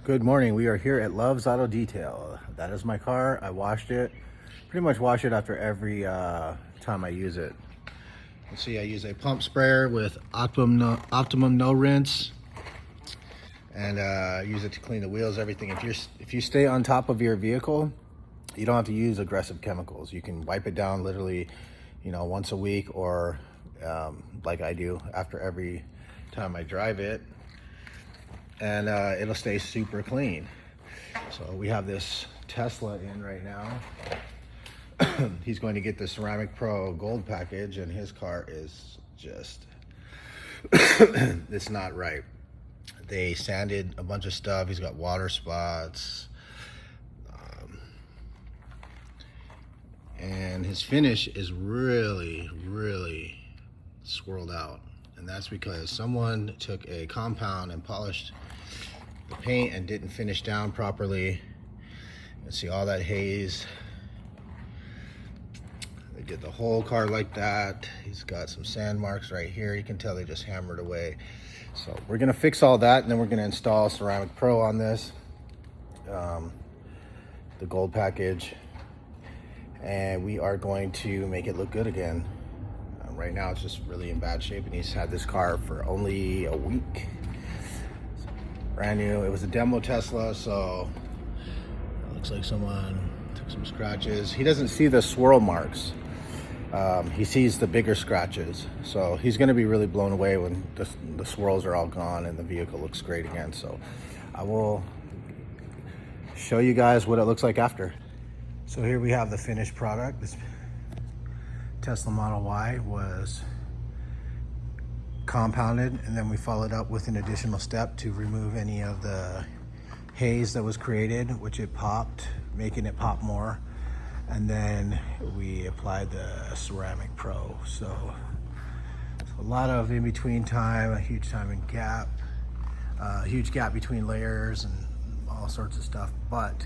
Good morning. We are here at Love's Auto Detail. That is my car. I washed it. Pretty much wash it after every time I use it. You see, I use a pump sprayer with Optimum no rinse, and use it to clean the wheels, everything. If you stay on top of your vehicle, you don't have to use aggressive chemicals. You can wipe it down literally, once a week, or like I do after every time I drive it, and it'll stay super clean. So we have this Tesla in right now. He's going to get the Ceramic Pro Gold package, and his car is just it's not right. They sanded a bunch of stuff. He's got water spots, and his finish is really swirled out, and that's because someone took a compound and polished the paint and didn't finish down properly. You see all that haze. They did the whole car like that. He's got some sand marks right here. You can tell they just hammered away. So we're gonna fix all that, and then we're gonna install Ceramic Pro on this, the Gold package, and we are going to make it look good again. Right now it's just really in bad shape, and he's had this car for only a week. Brand new. It was a demo Tesla, so it looks like someone took some scratches. He doesn't see the swirl marks. He sees the bigger scratches. So he's going to be really blown away when the swirls are all gone and the vehicle looks great again. So I will show you guys what it looks like after. So here we have the finished product. This Tesla Model Y was compounded, and then we followed up with an additional step to remove any of the haze that was created, which it popped, making it pop more. And then we applied the Ceramic Pro. So a lot of in-between time, a huge gap between layers and all sorts of stuff. But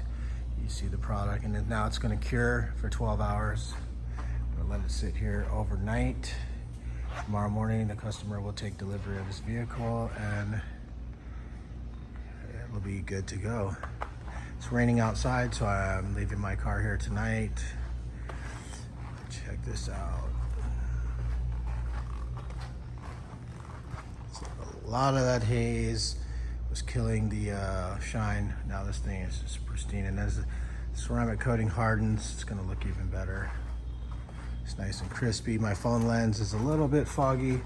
you see the product, and then now it's going to cure for 12 hours. We'll let it sit here overnight. Tomorrow morning, the customer will take delivery of his vehicle, and it'll be good to go. It's raining outside, so I'm leaving my car here tonight. Check this out. So a lot of that haze was killing the shine. Now this thing is just pristine, and as the ceramic coating hardens, it's going to look even better. It's nice and crispy. My phone lens is a little bit foggy.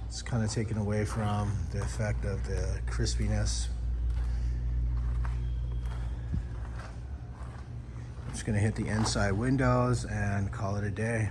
It's kind of taken away from the effect of the crispiness. I'm just gonna hit the inside windows and call it a day.